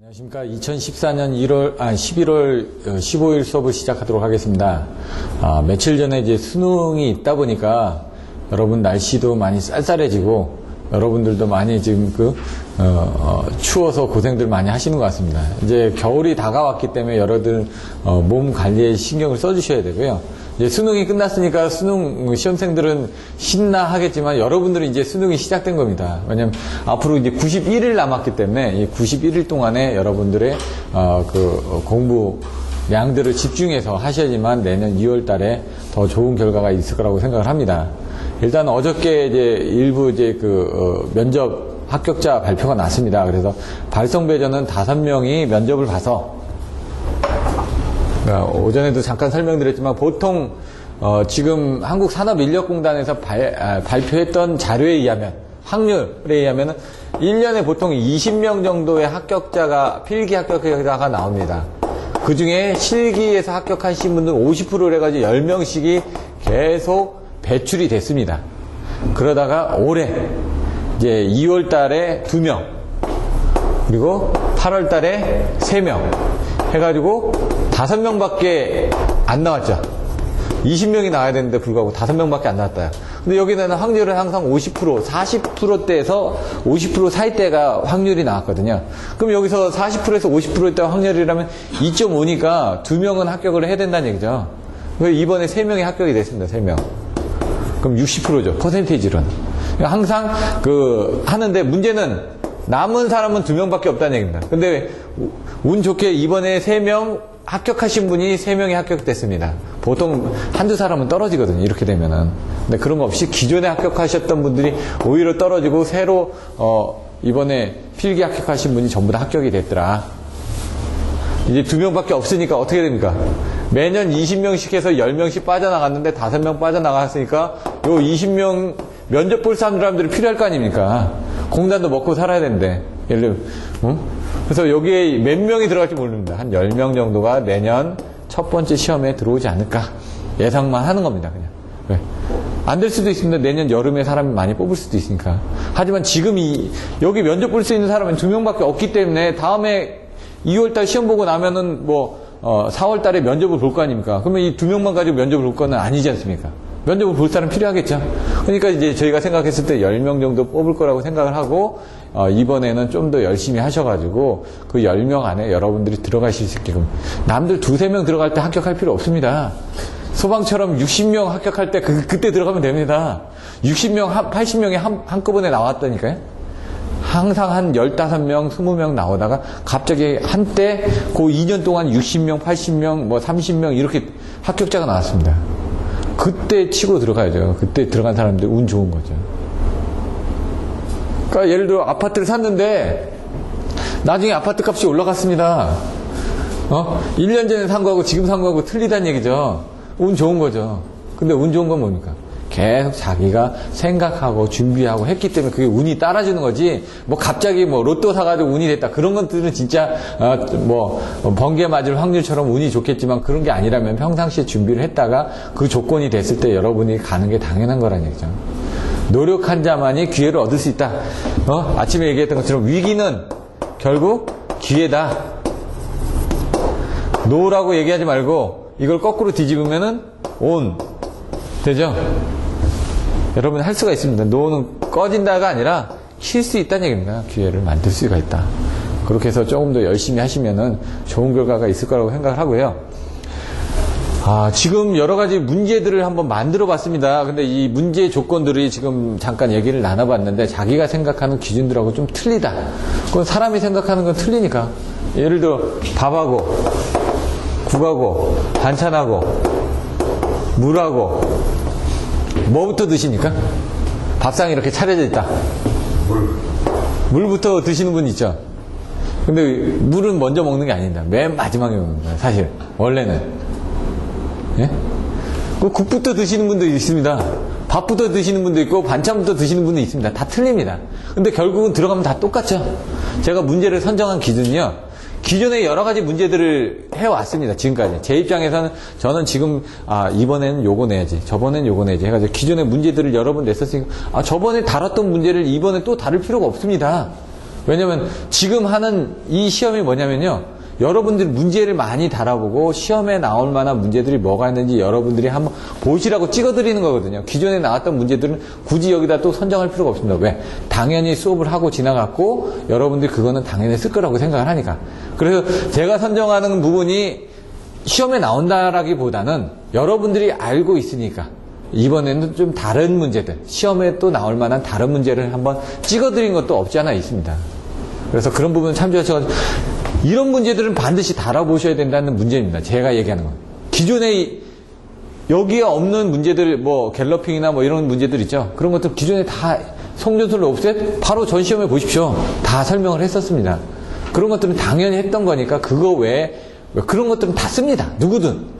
안녕하십니까. 2014년 11월 15일 수업을 시작하도록 하겠습니다. 며칠 전에 이제 수능이 있다 보니까 여러분 날씨도 많이 쌀쌀해지고 여러분들도 많이 지금 추워서 고생들 많이 하시는 것 같습니다. 이제 겨울이 다가왔기 때문에 여러분들 몸 관리에 신경을 써주셔야 되고요. 이제 수능이 끝났으니까 수능 시험생들은 신나 하겠지만 여러분들은 이제 수능이 시작된 겁니다. 왜냐면 앞으로 이제 91일 남았기 때문에 이 91일 동안에 여러분들의 공부 양들을 집중해서 하셔야지만 내년 2월 달에 더 좋은 결과가 있을 거라고 생각을 합니다. 일단 어저께 이제 일부 이제 면접 합격자 발표가 났습니다. 그래서 발성배전은 5명이 면접을 봐서 오전에도 잠깐 설명드렸지만 보통 지금 한국산업인력공단에서 발표했던 자료에 의하면 확률에 의하면 1년에 보통 20명 정도의 합격자가 필기 합격자가 나옵니다. 그 중에 실기에서 합격하신 분들은 50%를 해가지고 10명씩이 계속 배출이 됐습니다. 그러다가 올해 이제 2월 달에 2명 그리고 8월 달에 3명 해가지고 5명밖에 안 나왔죠. 20명이 나와야 되는데 불구하고 5명밖에 안 나왔다. 근데 여기는 확률은 항상 50%, 40%대에서 50% 사이대가 확률이 나왔거든요. 그럼 여기서 40%에서 50%대 확률이라면 2.5니까 2명은 합격을 해야 된다는 얘기죠. 이번에 3명이 합격이 됐습니다. 3명. 그럼 60%죠. 퍼센테이지로는. 항상 하는데 문제는 남은 사람은 2명밖에 없다는 얘기입니다. 근데 운 좋게 이번에 3명 합격하신 분이 3명이 합격됐습니다. 보통 한두 사람은 떨어지거든요. 이렇게 되면은. 근데 그런 거 없이 기존에 합격하셨던 분들이 오히려 떨어지고 새로 이번에 필기 합격하신 분이 전부 다 합격이 됐더라. 이제 2명밖에 없으니까 어떻게 됩니까? 매년 20명씩 해서 10명씩 빠져나갔는데 5명 빠져나갔으니까 요 20명 면접 볼 사람들이 필요할 거 아닙니까? 공단도 먹고 살아야 되는데. 예를 들면, 그래서 여기에 몇 명이 들어갈지 모릅니다. 한 10명 정도가 내년 첫 번째 시험에 들어오지 않을까. 예상만 하는 겁니다, 그냥. 왜? 안 될 수도 있습니다. 내년 여름에 사람이 많이 뽑을 수도 있으니까. 하지만 지금 여기 면접 볼 수 있는 사람은 2명밖에 없기 때문에 다음에 2월달 시험 보고 나면은 4월 달에 면접을 볼 거 아닙니까? 그러면 이 2명만 가지고 면접을 볼 거는 아니지 않습니까? 면접을 볼 사람 필요하겠죠? 그러니까 이제 저희가 생각했을 때 10명 정도 뽑을 거라고 생각을 하고, 이번에는 좀 더 열심히 하셔가지고, 그 10명 안에 여러분들이 들어가실 수 있게끔. 남들 2-3명 들어갈 때 합격할 필요 없습니다. 소방처럼 60명 합격할 때 그때 들어가면 됩니다. 60명, 80명이 한꺼번에 나왔다니까요? 항상 한 15명, 20명 나오다가 갑자기 한때 그 2년 동안 60명, 80명, 30명 이렇게 합격자가 나왔습니다. 그때 치고 들어가야죠. 그때 들어간 사람들 운 좋은 거죠. 그러니까 예를 들어 아파트를 샀는데 나중에 아파트 값이 올라갔습니다. 1년 전에 산 거하고 지금 산 거하고 틀리다는 얘기죠. 운 좋은 거죠. 근데 운 좋은 건 뭡니까? 계속 자기가 생각하고 준비하고 했기 때문에 그게 운이 따라주는 거지, 갑자기 로또 사가지고 운이 됐다. 그런 것들은 진짜, 번개 맞을 확률처럼 운이 좋겠지만 그런 게 아니라면 평상시에 준비를 했다가 그 조건이 됐을 때 여러분이 가는 게 당연한 거라는 얘기죠. 노력한 자만이 기회를 얻을 수 있다. 아침에 얘기했던 것처럼 위기는 결국 기회다. 노라고 얘기하지 말고 이걸 거꾸로 뒤집으면은 온. 되죠? 여러분 할 수가 있습니다. 노는 꺼진다가 아니라 킬 수 있다는 얘기입니다. 기회를 만들 수가 있다. 그렇게 해서 조금 더 열심히 하시면은 좋은 결과가 있을 거라고 생각을 하고요. 지금 여러 가지 문제들을 한번 만들어 봤습니다. 근데 이 문제 조건들이 지금 잠깐 얘기를 나눠봤는데 자기가 생각하는 기준들하고 좀 틀리다. 그건 사람이 생각하는 건 틀리니까. 예를 들어 밥하고 국하고 반찬하고 물하고 뭐부터 드십니까? 밥상이 이렇게 차려져 있다. 물부터 드시는 분 있죠? 근데 물은 먼저 먹는 게 아닙니다. 맨 마지막에 먹는 거예요, 사실. 원래는. 예? 국부터 드시는 분도 있습니다. 밥부터 드시는 분도 있고, 반찬부터 드시는 분도 있습니다. 다 틀립니다. 근데 결국은 들어가면 다 똑같죠? 제가 문제를 선정한 기준은요, 기존에 여러 가지 문제들을 해왔습니다. 지금까지. 제 입장에서는 저는 지금 이번에는 요거 내야지, 저번엔 요거 내야지 해가지고 기존의 문제들을 여러 번 냈었으니까 저번에 다뤘던 문제를 이번에 또 다룰 필요가 없습니다. 왜냐면 지금 하는 이 시험이 뭐냐면요. 여러분들이 문제를 많이 달아보고 시험에 나올 만한 문제들이 뭐가 있는지 여러분들이 한번 보시라고 찍어드리는 거거든요. 기존에 나왔던 문제들은 굳이 여기다 또 선정할 필요가 없습니다. 왜? 당연히 수업을 하고 지나갔고 여러분들이 그거는 당연히 쓸 거라고 생각을 하니까. 그래서 제가 선정하는 부분이 시험에 나온다라기보다는 여러분들이 알고 있으니까 이번에는 좀 다른 문제들, 시험에 또 나올 만한 다른 문제를 한번 찍어드린 것도 없지 않아 있습니다. 그래서 그런 부분 참조하셔가지고 이런 문제들은 반드시 달아보셔야 된다는 문제입니다. 제가 얘기하는 건. 기존에 여기에 없는 문제들, 뭐 갤러핑이나 뭐 이런 문제들 있죠. 그런 것들 기존에 다 송전술 옵셋 바로 전 시험에 보십시오. 다 설명을 했었습니다. 그런 것들은 당연히 했던 거니까 그거 외에 그런 것들은 다 씁니다. 누구든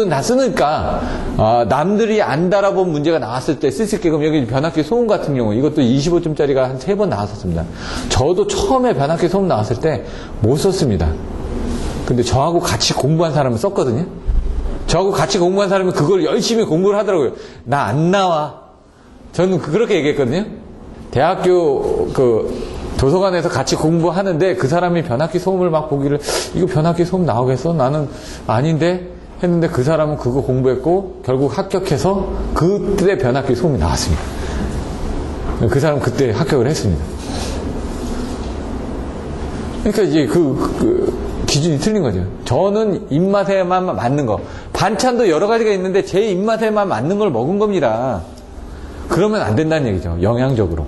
다 쓰니까 남들이 안 달아본 문제가 나왔을 때 쓸 수 있게끔 여기 변압기 소음 같은 경우 이것도 25점짜리가 한 3번 나왔었습니다. 저도 처음에 변압기 소음 나왔을 때 못 썼습니다. 근데 저하고 같이 공부한 사람은 썼거든요. 저하고 같이 공부한 사람은 그걸 열심히 공부를 하더라고요. 나 안 나와. 저는 그렇게 얘기했거든요. 대학교 도서관에서 같이 공부하는데 그 사람이 변압기 소음을 막 보기를 이거 변압기 소음 나오겠어? 나는 아닌데 했는데 그 사람은 그거 공부했고 결국 합격해서 그때 변압기 소음이 나왔습니다. 그 사람은 그때 합격을 했습니다. 그러니까 이제 기준이 틀린 거죠. 저는 입맛에만 맞는 거. 반찬도 여러 가지가 있는데 제 입맛에만 맞는 걸 먹은 겁니다. 그러면 안 된다는 얘기죠. 영양적으로.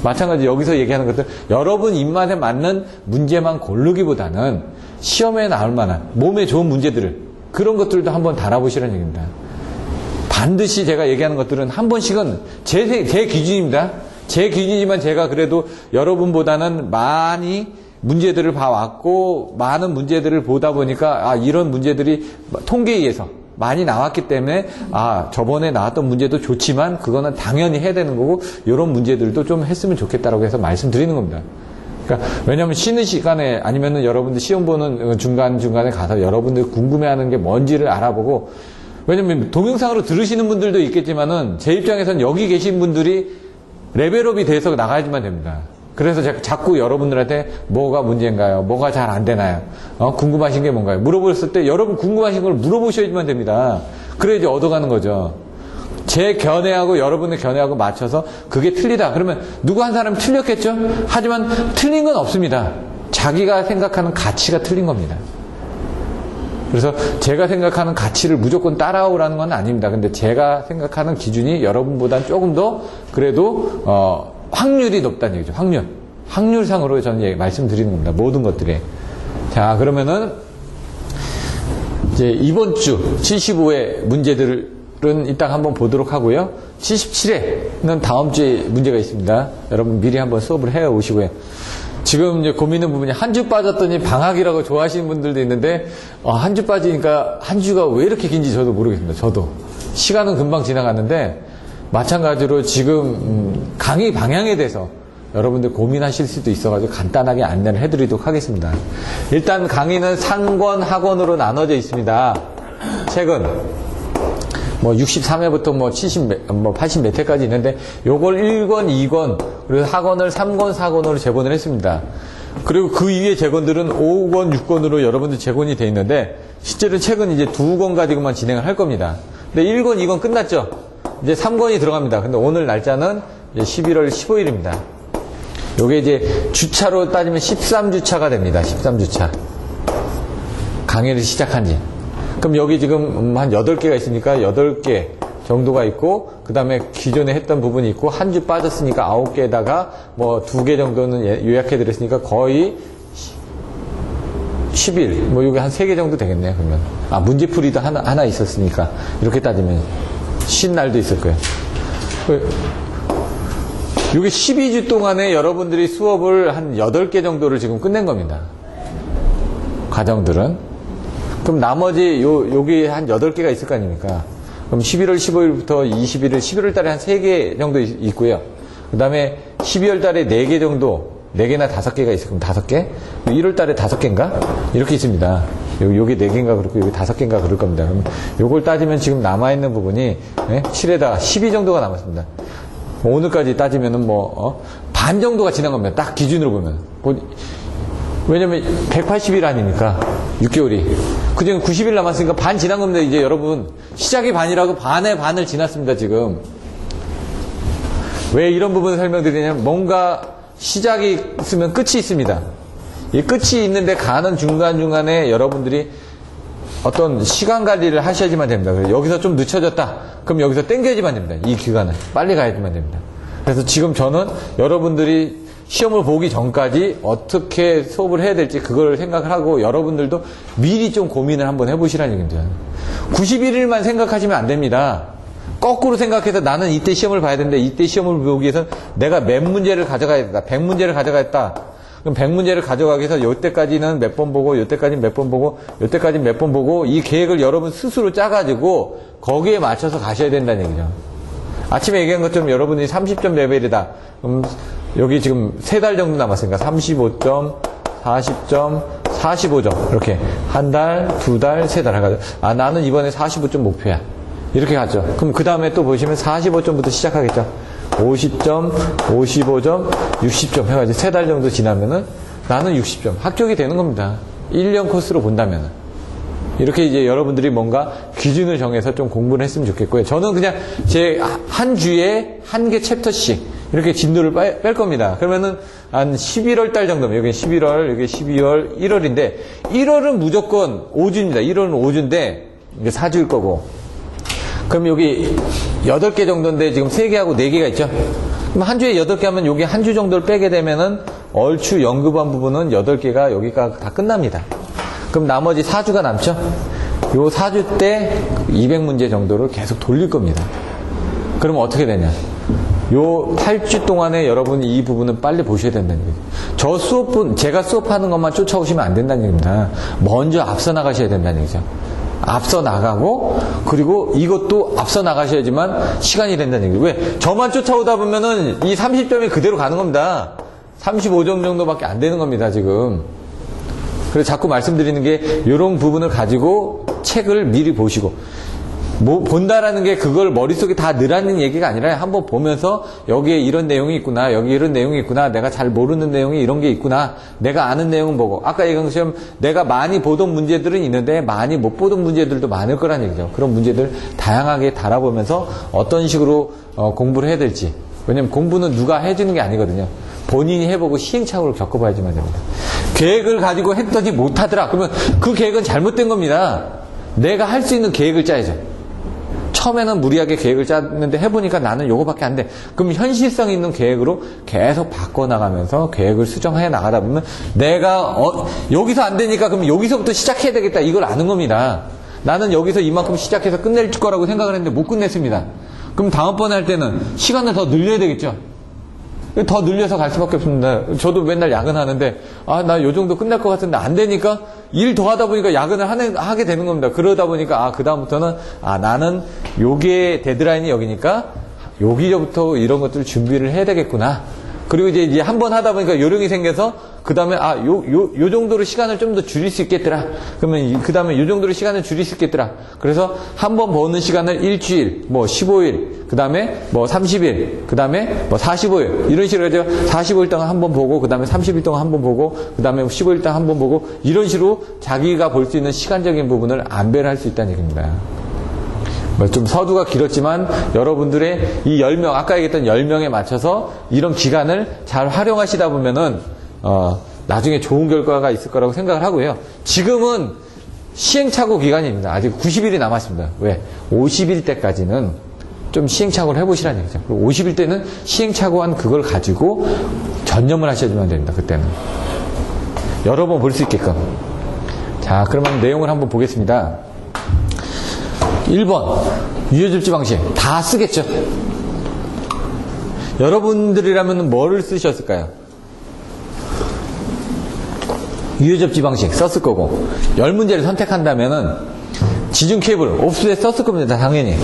마찬가지 여기서 얘기하는 것들 여러분 입맛에 맞는 문제만 고르기보다는 시험에 나올 만한 몸에 좋은 문제들을 그런 것들도 한번 달아보시라는 얘기입니다. 반드시 제가 얘기하는 것들은 한 번씩은 제 기준입니다. 제 기준이지만 제가 그래도 여러분보다는 많이 문제들을 봐왔고 많은 문제들을 보다 보니까 이런 문제들이 통계에 의해서 많이 나왔기 때문에 저번에 나왔던 문제도 좋지만 그거는 당연히 해야 되는 거고 이런 문제들도 좀 했으면 좋겠다라고 해서 말씀드리는 겁니다. 그러니까 왜냐하면 쉬는 시간에 아니면은 여러분들 시험 보는 중간중간에 가서 여러분들 궁금해하는 게 뭔지를 알아보고 왜냐면 동영상으로 들으시는 분들도 있겠지만은 제 입장에서는 여기 계신 분들이 레벨업이 돼서 나가야지만 됩니다. 그래서 제가 자꾸 여러분들한테 뭐가 문제인가요? 뭐가 잘 안 되나요? 궁금하신 게 뭔가요? 물어보셨을 때 여러분 궁금하신 걸 물어보셔야지만 됩니다. 그래야지 얻어가는 거죠. 제 견해하고 여러분의 견해하고 맞춰서 그게 틀리다. 그러면 누구 한 사람이 틀렸겠죠? 하지만 틀린 건 없습니다. 자기가 생각하는 가치가 틀린 겁니다. 그래서 제가 생각하는 가치를 무조건 따라오라는 건 아닙니다. 근데 제가 생각하는 기준이 여러분보다는 조금 더 그래도 확률이 높다는 얘기죠. 확률상으로 저는 말씀드리는 겁니다. 모든 것들이. 자, 그러면은 이제 이번 주 75회 문제들은 이따 한번 보도록 하고요. 77회는 다음 주에 문제가 있습니다. 여러분 미리 한번 수업을 해 오시고요. 지금 이제 고민은 부분이 한 주 빠졌더니 방학이라고 좋아하시는 분들도 있는데 한 주 빠지니까 한 주가 왜 이렇게 긴지 저도 모르겠습니다. 저도 시간은 금방 지나갔는데 마찬가지로 지금 강의 방향에 대해서 여러분들 고민하실 수도 있어가지고 간단하게 안내를 해드리도록 하겠습니다. 일단 강의는 상권, 하권으로 나눠져 있습니다. 책은 뭐 63회부터 뭐 80 몇 회까지 있는데 요걸 1권, 2권, 그리고 하권을 3권, 4권으로 제본을 했습니다. 그리고 그 위에 제본들은 5권, 6권으로 여러분들 제본이 되어 있는데 실제로 책은 이제 2권 가지고만 진행을 할 겁니다. 근데 1권, 2권 끝났죠? 이제 3권이 들어갑니다. 근데 오늘 날짜는 이제 11월 15일입니다. 요게 이제 주차로 따지면 13주차가 됩니다. 13주차. 강의를 시작한 지. 그럼 여기 지금 한 8개가 있으니까 8개 정도가 있고, 그 다음에 기존에 했던 부분이 있고, 한 주 빠졌으니까 9개에다가 뭐 2개 정도는 요약해드렸으니까 거의 10일, 뭐 요게 한 3개 정도 되겠네요, 그러면. 문제풀이도 하나 있었으니까. 이렇게 따지면. 쉰 날도 있을 거예요. 요게 12주 동안에 여러분들이 수업을 한 8개 정도를 지금 끝낸 겁니다. 과정들은. 그럼 나머지 여기 한 8개가 있을 거 아닙니까? 그럼 11월 15일부터 21일, 11월 달에 한 3개 정도 있고요. 그 다음에 12월 달에 4개 정도, 4개나 5개가 있을 겁니다. 5개? 1월 달에 5개인가? 이렇게 있습니다. 요게 4개인가 그렇고, 요게 5개인가 그럴 겁니다. 그럼 요걸 따지면 지금 남아있는 부분이 7에다가 12 정도가 남았습니다. 오늘까지 따지면은 8 반 정도가 지난 겁니다. 딱 기준으로 보면. 왜냐면 180일 아니니까 6개월이. 그중에 90일 남았으니까 반 지난 겁니다. 이제 여러분 시작이 반이라고 반의 반을 지났습니다. 지금. 왜 이런 부분을 설명드리냐면 뭔가 시작이 있으면 끝이 있습니다. 이 끝이 있는데 가는 중간중간에 여러분들이 어떤 시간 관리를 하셔야지만 됩니다. 여기서 좀 늦춰졌다. 그럼 여기서 땡겨야지만 됩니다. 이 기간을. 빨리 가야지만 됩니다. 그래서 지금 저는 여러분들이 시험을 보기 전까지 어떻게 수업을 해야 될지 그걸 생각을 하고 여러분들도 미리 좀 고민을 한번 해보시라는 얘기입니다. 91일만 생각하시면 안 됩니다. 거꾸로 생각해서 나는 이때 시험을 봐야 되는데 이때 시험을 보기 위해서 내가 몇 문제를 가져가야 된다. 100문제를 가져가겠다. 그럼 100문제를 가져가기 위해서 요때까지는 몇 번 보고 요때까지는 몇 번 보고 요때까지는 몇 번 보고 이 계획을 여러분 스스로 짜가지고 거기에 맞춰서 가셔야 된다는 얘기죠. 아침에 얘기한 것처럼 여러분이 30점 레벨이다. 그럼 여기 지금 3달 정도 남았으니까 35점, 40점, 45점 이렇게 한 달, 2달, 3달 해가지고 나는 이번에 45점 목표야. 이렇게 가죠. 그럼 그 다음에 또 보시면 45점부터 시작하겠죠. 50점, 55점, 60점 해가지고 3달 정도 지나면은 나는 60점. 합격이 되는 겁니다. 1년 코스로 본다면은. 이렇게 이제 여러분들이 뭔가 기준을 정해서 좀 공부를 했으면 좋겠고요. 저는 그냥 제 한 주에 한 개 챕터씩 이렇게 진도를 뺄 겁니다. 그러면은 한 11월 달 정도면, 여기 11월, 여기 12월, 1월인데, 1월은 무조건 5주입니다. 1월은 5주인데, 이게 4주일 거고. 그럼 여기 8개 정도인데 지금 3개하고 4개가 있죠? 그럼 한 주에 8개 하면 여기 한 주 정도를 빼게 되면은 얼추 연급한 부분은 8개가 여기가 다 끝납니다. 그럼 나머지 4주가 남죠? 요 4주 때 200문제 정도를 계속 돌릴 겁니다. 그러면 어떻게 되냐? 요 8주 동안에 여러분이 이 부분은 빨리 보셔야 된다는 얘기죠. 제가 수업하는 것만 쫓아오시면 안 된다는 얘기입니다. 먼저 앞서 나가셔야 된다는 얘기죠. 앞서 나가고, 그리고 이것도 앞서 나가셔야지만 시간이 된다는 얘기죠. 왜? 저만 쫓아오다 보면은 이 30점이 그대로 가는 겁니다. 35점 정도밖에 안 되는 겁니다, 지금. 그래서 자꾸 말씀드리는 게 이런 부분을 가지고 책을 미리 보시고, 본다라는 게 그걸 머릿속에 다 넣으라는 얘기가 아니라 한번 보면서 여기에 이런 내용이 있구나, 여기 이런 내용이 있구나, 내가 잘 모르는 내용이 이런 게 있구나, 내가 아는 내용은 보고, 아까 얘기한 것처럼 내가 많이 보던 문제들은 있는데 많이 못 보던 문제들도 많을 거란 얘기죠. 그런 문제들 다양하게 달아보면서 어떤 식으로 공부를 해야 될지. 왜냐면 공부는 누가 해주는 게 아니거든요. 본인이 해보고 시행착오를 겪어봐야지만 됩니다. 계획을 가지고 했더니 못하더라. 그러면 그 계획은 잘못된 겁니다. 내가 할 수 있는 계획을 짜야죠. 처음에는 무리하게 계획을 짰는데 해보니까 나는 요거밖에 안 돼. 그럼 현실성 있는 계획으로 계속 바꿔나가면서 계획을 수정해 나가다 보면 내가 여기서 안 되니까 그럼 여기서부터 시작해야 되겠다. 이걸 아는 겁니다. 나는 여기서 이만큼 시작해서 끝낼 거라고 생각을 했는데 못 끝냈습니다. 그럼 다음번에 할 때는 시간을 더 늘려야 되겠죠. 더 늘려서 갈 수밖에 없습니다. 저도 맨날 야근하는데 나 요 정도 끝날 것 같은데 안 되니까 일 더 하다 보니까 야근을 하게 되는 겁니다. 그러다 보니까 그 다음부터는 나는 요게 데드라인이 여기니까 여기서부터 이런 것들을 준비를 해야 되겠구나. 그리고 이제 한번 하다 보니까 요령이 생겨서 그 다음에 요 정도로 시간을 좀 더 줄일 수 있겠더라. 그러면 그 다음에 요 정도로 시간을 줄일 수 있겠더라. 그래서 한 번 보는 시간을 일주일, 15일, 그 다음에 30일, 그 다음에 45일 이런 식으로 해서 45일 동안 한 번 보고 그 다음에 30일 동안 한 번 보고 그 다음에 15일 동안 한 번 보고 이런 식으로 자기가 볼 수 있는 시간적인 부분을 안배를 할 수 있다는 얘기입니다. 좀 서두가 길었지만 여러분들의 이 10명, 아까 얘기했던 10명에 맞춰서 이런 기간을 잘 활용하시다 보면은 나중에 좋은 결과가 있을 거라고 생각을 하고요. 지금은 시행착오 기간입니다. 아직 90일이 남았습니다. 왜? 50일 때까지는 좀 시행착오를 해보시라는 얘기죠. 그리고 50일 때는 시행착오한 그걸 가지고 전념을 하셔야만 됩니다. 그때는. 여러 번 볼 수 있게끔. 자, 그러면 내용을 한번 보겠습니다. 1번 유효접지 방식 다 쓰겠죠. 여러분들이라면 뭐를 쓰셨을까요? 유효접지 방식 썼을 거고 10문제를 선택한다면은 지중 케이블 옵수에 썼을 겁니다. 당연히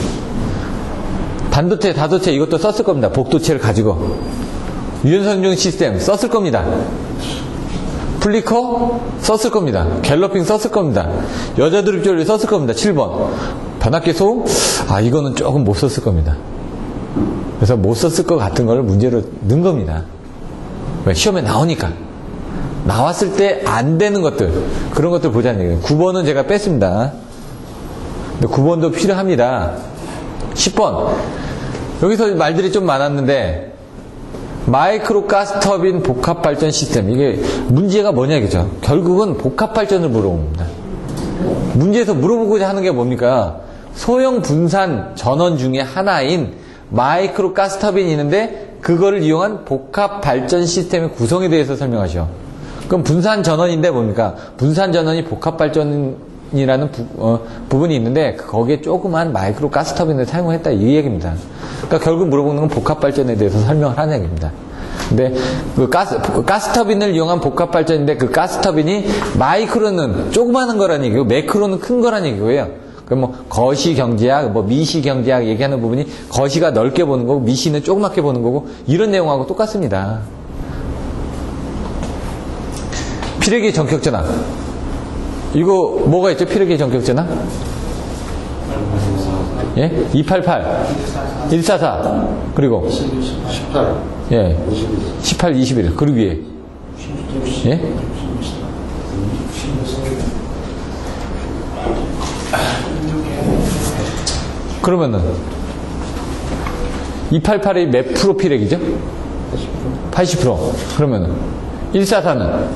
반도체, 다도체 이것도 썼을 겁니다. 복도체를 가지고 유연성종 시스템 썼을 겁니다. 플리커 썼을 겁니다. 갤러핑 썼을 겁니다. 여자 드립줄을 썼을 겁니다. 7번 변압기 소음 이거는 조금 못 썼을 겁니다. 그래서 못 썼을 것 같은 걸 문제로 넣은 겁니다. 왜? 시험에 나오니까. 나왔을 때 안 되는 것들, 그런 것들 보자는 얘기예요. 9번은 제가 뺐습니다. 근데 9번도 필요합니다. 10번. 여기서 말들이 좀 많았는데, 마이크로 가스터빈 복합발전 시스템. 이게 문제가 뭐냐, 그죠? 결국은 복합발전을 물어봅니다. 문제에서 물어보고자 하는 게 뭡니까? 소형 분산 전원 중에 하나인 마이크로 가스터빈이 있는데, 그거를 이용한 복합발전 시스템의 구성에 대해서 설명하시오. 그럼 분산 전원인데 뭡니까? 분산 전원이 복합발전이라는 부분이 있는데 거기에 조그만 마이크로 가스터빈을 사용했다 이 얘기입니다. 그러니까 결국 물어보는 건 복합발전에 대해서 설명을 하는 얘기입니다. 근데 그 가스터빈을 이용한 복합발전인데 그 가스터빈이 마이크로는 조그마한 거라는 얘기고 매크로는 큰 거라는 얘기고요. 그럼 뭐 거시 경제학, 뭐 미시 경제학 얘기하는 부분이 거시가 넓게 보는 거고 미시는 조그맣게 보는 거고 이런 내용하고 똑같습니다. 피레기 전격전압. 이거 뭐가 있죠? 피레기 전격전압? 예? 288, 144, 그리고 18, 예, 18, 21. 그리고 위에 예? 그러면은 288이 몇 프로 피레기죠? 80%. 그러면은 144는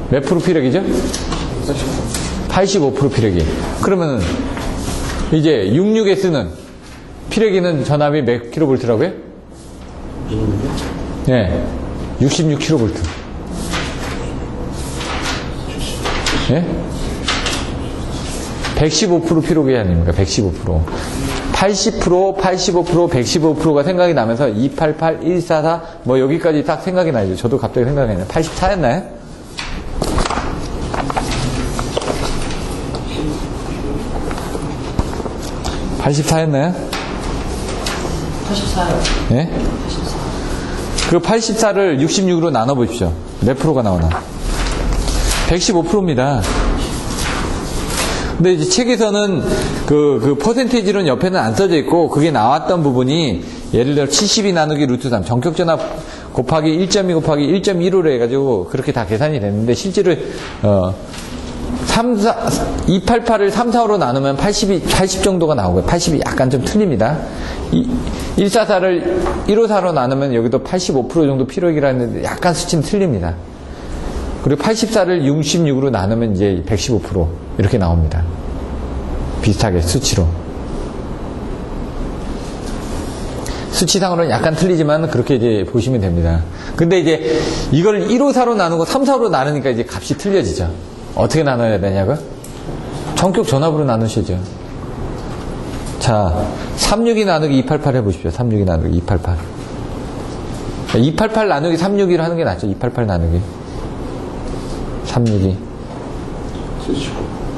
몇 프로 피레기죠? 85% 피레기. 그러면은 이제 66S는 피레기는 전압이 몇 킬로볼트라고요? 예, 66kV. 예? 115% 피로기 아닙니까? 115%. 80%, 85%, 115%가 생각이 나면서 288, 144, 뭐 여기까지 딱 생각이 나죠. 저도 갑자기 생각이 나요. 84였나요? 84였나요? 84요. 예? 84. 그 84를 66으로 나눠보십시오. 몇 프로가 나오나? 115%입니다. 근데 이제 책에서는 그 퍼센테이지로는 옆에는 안 써져 있고, 그게 나왔던 부분이, 예를 들어 72 나누기 루트 3, 전격전압 곱하기 1.2 곱하기 1.15로 해가지고, 그렇게 다 계산이 됐는데, 실제로, 288을 3, 4로 나누면 80 정도가 나오고요. 80이 약간 좀 틀립니다. 144를 154로 나누면 여기도 85% 정도 피로기라 했는데 약간 수치는 틀립니다. 그리고 84를 66으로 나누면 이제 115% 이렇게 나옵니다. 비슷하게 수치로. 수치상으로는 약간 틀리지만 그렇게 이제 보시면 됩니다. 근데 이제 이걸 154로 나누고 3, 4로 나누니까 이제 값이 틀려지죠. 어떻게 나눠야 되냐고요? 전격 전압으로 나누시죠. 자, 362 나누기 288 해보십시오. 362 나누기 288. 288 나누기 362를 하는 게 낫죠. 288 나누기 362.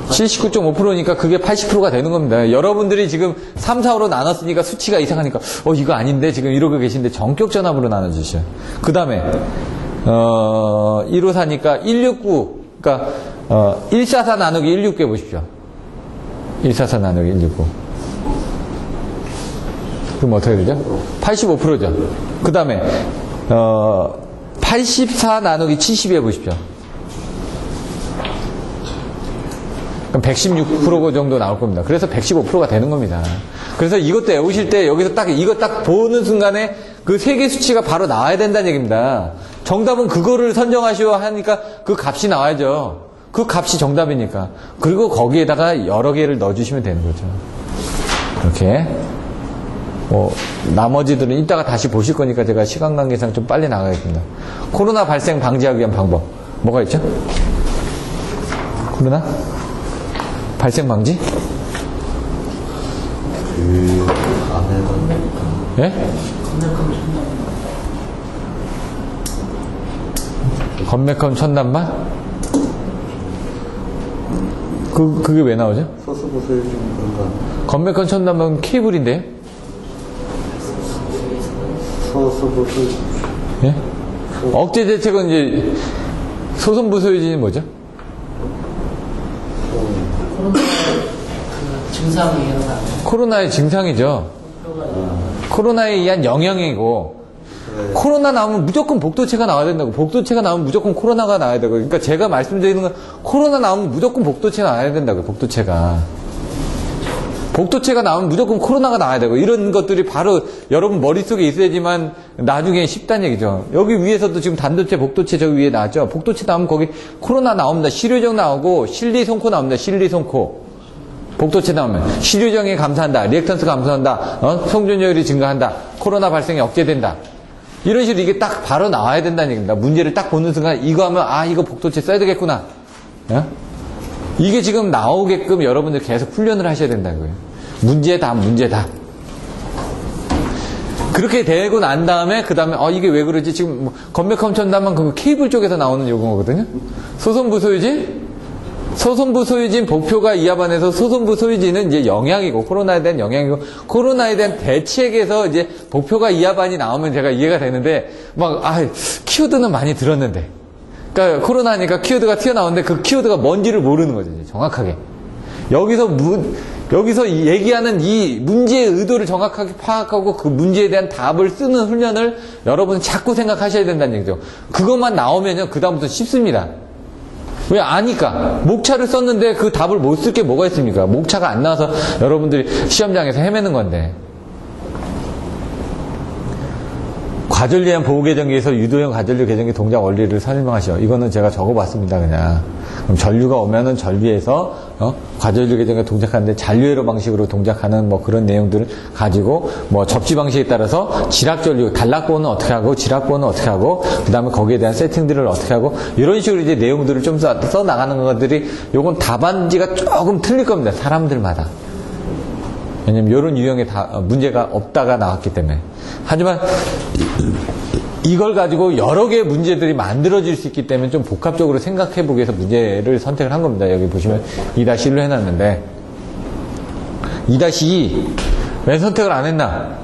79.5%니까 그게 80%가 되는 겁니다. 여러분들이 지금 3, 4로 나눴으니까 수치가 이상하니까 이거 아닌데 지금 이러고 계신데 전격 전압으로 나눠주셔요. 그 다음에 154니까 169 그러니까 144 나누기 169 해보십시오. 144 나누기 169. 그럼 어떻게 되죠? 85%죠. 그 다음에 84 나누기 72 해보십시오. 그럼 116% 정도 나올 겁니다. 그래서 115%가 되는 겁니다. 그래서 이것도 외우실 때 여기서 딱 이거 딱 보는 순간에 그 세 개 수치가 바로 나와야 된다는 얘기입니다. 정답은 그거를 선정하시오 하니까 그 값이 나와야죠. 그 값이 정답이니까. 그리고 거기에다가 여러 개를 넣어주시면 되는 거죠. 이렇게. 나머지들은 이따가 다시 보실 거니까 제가 시간 관계상 좀 빨리 나가겠습니다. 코로나 발생 방지하기 위한 방법. 뭐가 있죠? 코로나? 발생 방지? 예? 건맥컴 천단반? 그게 왜 나오죠? 건맥컴 천단반 케이블인데요? 예? 억제 대책은 이제 소선부 소유진이 뭐죠? 증상이에요. 코로나의 증상이죠. 코로나에 의한 영향이고 코로나 나오면 무조건 복도체가 나와야 된다고. 복도체가 나오면 무조건 코로나가 나와야 되고. 그러니까 제가 말씀드리는 건 코로나 나오면 무조건 복도체가 나와야 된다고요. 복도체가. 복도체가 나오면 무조건 코로나가 나와야 되고. 이런 것들이 바로 여러분 머릿속에 있어야지만 나중에 쉽다는 얘기죠. 여기 위에서도 지금 단도체, 복도체 저기 위에 나왔죠. 복도체 나오면 거기 코로나 나옵니다. 실효정 나오고 실리손코 나옵니다. 실리손코. 복도체 나오면 실효정에 감소한다. 리액턴스 감소한다. 성존율이 증가한다. 코로나 발생이 억제된다. 이런 식으로 이게 딱 바로 나와야 된다는 얘기입니다. 문제를 딱 보는 순간 이거 하면 이거 복도체 써야 되겠구나. 이게 지금 나오게끔 여러분들 계속 훈련을 하셔야 된다는 거예요. 문제다, 문제다. 그렇게 되고 난 다음에 그 다음에 이게 왜 그러지? 지금 뭐 건맥컴천담은 그 케이블 쪽에서 나오는 요거거든요. 소선부 소유진? 소선부 소유진 목표가 이하반에서 소선부 소유진은 이제 영향이고, 코로나에 대한 영향이고, 코로나에 대한 대책에서 이제 목표가 이하반이 나오면 제가 이해가 되는데, 키워드는 많이 들었는데. 그러니까 코로나니까 키워드가 튀어나오는데 그 키워드가 뭔지를 모르는 거죠, 이제 정확하게. 여기서 얘기하는 이 문제의 의도를 정확하게 파악하고 그 문제에 대한 답을 쓰는 훈련을 여러분은 자꾸 생각하셔야 된다는 얘기죠. 그것만 나오면요, 그다음부터 쉽습니다. 왜? 아니까. 목차를 썼는데 그 답을 못 쓸 게 뭐가 있습니까? 목차가 안 나와서 여러분들이 시험장에서 헤매는 건데. 과전류한 보호계정기에서 유도형 과전류 계정기 동작 원리를 설명하시오. 이거는 제가 적어봤습니다, 그냥. 그럼 전류가 오면은 전류에서 과전류 계정기가 동작하는데 잔류회로 방식으로 동작하는 뭐 그런 내용들을 가지고 뭐 접지 방식에 따라서 지락전류, 단락보는 어떻게 하고 지락보는 어떻게 하고 그 다음에 거기에 대한 세팅들을 어떻게 하고 이런 식으로 이제 내용들을 좀 써 나가는 것들이 요건 답안지가 조금 틀릴 겁니다, 사람들마다. 왜냐면 이런 유형의 문제가 없다가 나왔기 때문에. 하지만 이걸 가지고 여러 개의 문제들이 만들어질 수 있기 때문에 좀 복합적으로 생각해 보기 위해서 문제를 선택을 한 겁니다. 여기 보시면 2-1로 해놨는데 2-2 왜 선택을 안 했나?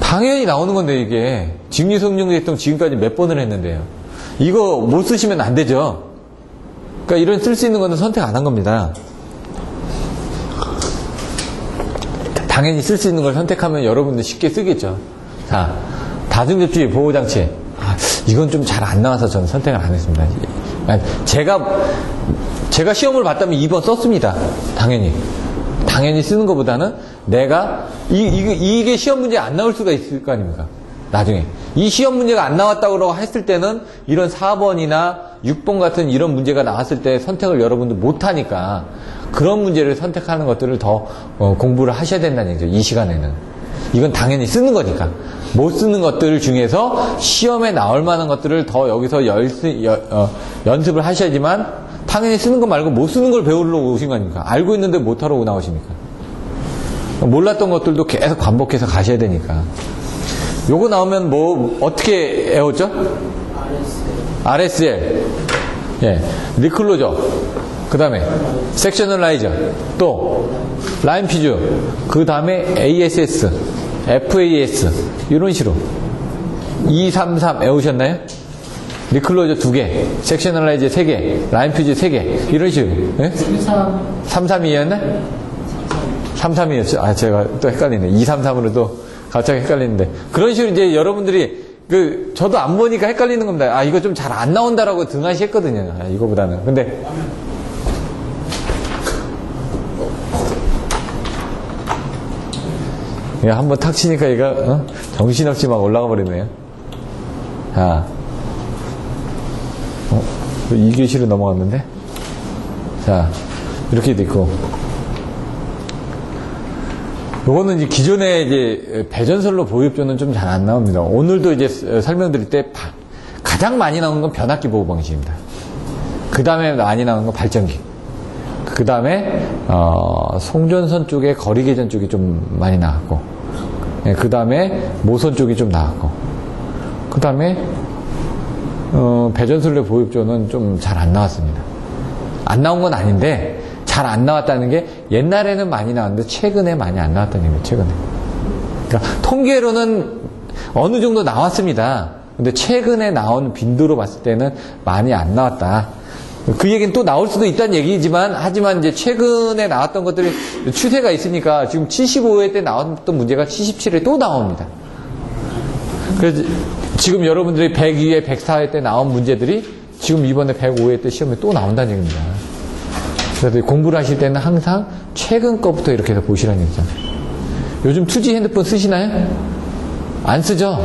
당연히 나오는 건데 이게 직류성능계통 지금까지 몇 번을 했는데요. 이거 못 쓰시면 안 되죠. 그러니까 이런 쓸 수 있는 거는 선택 안 한 겁니다. 당연히 쓸 수 있는 걸 선택하면 여러분들 쉽게 쓰겠죠. 자, 다중접지 보호장치. 이건 좀 잘 안 나와서 저는 선택을 안 했습니다. 제가 시험을 봤다면 2번 썼습니다. 당연히 쓰는 것보다는 내가 이게 시험 문제 안 나올 수가 있을 거 아닙니까? 나중에 이 시험 문제가 안 나왔다고 했을 때는 이런 4번이나 6번 같은 이런 문제가 나왔을 때 선택을 여러분들 못하니까 그런 문제를 선택하는 것들을 더 공부를 하셔야 된다는 얘기죠. 이 시간에는. 이건 당연히 쓰는 거니까. 못 쓰는 것들 중에서 시험에 나올 만한 것들을 더 여기서 연습을 하셔야지만 당연히 쓰는 거 말고 못 쓰는 걸 배우려고 오신 거 아닙니까? 알고 있는데 못하러 나오십니까? 몰랐던 것들도 계속 반복해서 가셔야 되니까. 요거 나오면 뭐 어떻게 외웠죠? RSL. 예. 리클로저. 그 다음에 섹셔널라이저. 또 라인 퓨즈. 그 다음에 ASS. FAS. 이런 식으로 233 외우셨나요? 리클로저 2개, 섹셔널라이저 3개, 라인 퓨즈 3개. 이런 식으로. 예? 33이었나? 33이었죠. 제가 또 헷갈리네. 233으로 또 갑자기 헷갈리는데. 그런 식으로 이제 여러분들이 저도 안 보니까 헷갈리는 겁니다. 이거 좀 잘 안 나온다라고 등하시 했거든요. 이거보다는. 근데 한번 탁 치니까 얘가 정신없이 막 올라가 버리네요. 자, 2교시로 넘어갔는데, 자 이렇게 돼 있고, 요거는 이제 기존에 이제 배전설로 보호흡조는 좀 잘 안 나옵니다. 오늘도 이제 설명드릴 때 가장 많이 나오는 건 변압기 보호 방식입니다. 그 다음에 많이 나오는 건 발전기. 그 다음에 송전선 쪽에 거리 개전 쪽이 좀 많이 나왔고, 그 다음에 모선 쪽이 좀 나왔고, 그 다음에 배전술래 보호흡조는 좀 잘 안 나왔습니다. 안 나온 건 아닌데 잘 안 나왔다는 게 옛날에는 많이 나왔는데 최근에 많이 안 나왔다는 얘기예요. 최근에. 그러니까 통계로는 어느 정도 나왔습니다. 근데 최근에 나온 빈도로 봤을 때는 많이 안 나왔다. 그 얘기는 또 나올 수도 있다는 얘기지만, 하지만 이제 최근에 나왔던 것들이 추세가 있으니까 지금 75회 때 나왔던 문제가 77회 또 나옵니다. 그래서 지금 여러분들이 102회, 104회 때 나온 문제들이 지금 이번에 105회 때 시험에 또 나온다는 얘기입니다. 그래서 공부를 하실 때는 항상 최근 거부터 이렇게 해서 보시라는 얘기죠. 요즘 2G 핸드폰 쓰시나요? 안 쓰죠?